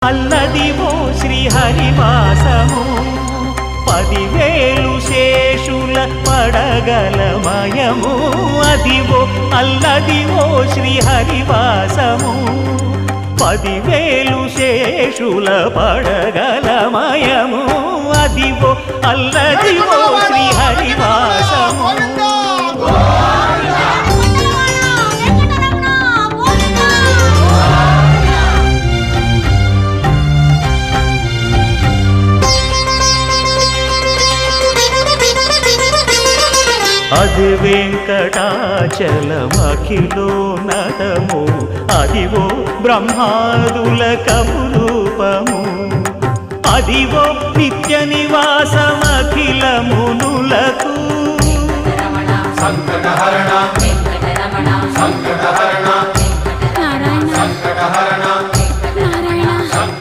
అల్లదివో శ్రీహరివాసము 10,000 శేషుల పడగలమయము అదివో అల్లదివో శ్రీహరివాసము 10,000 శేషుల పడగలమయము అదివో అల్లదివో శ్రీహరివాసము అది వెంకటాచలమఖిలోన్నతము అదివో బ్రహ్మాదుల కపురూపము అదివో నిత్య నివాసమఖిలమును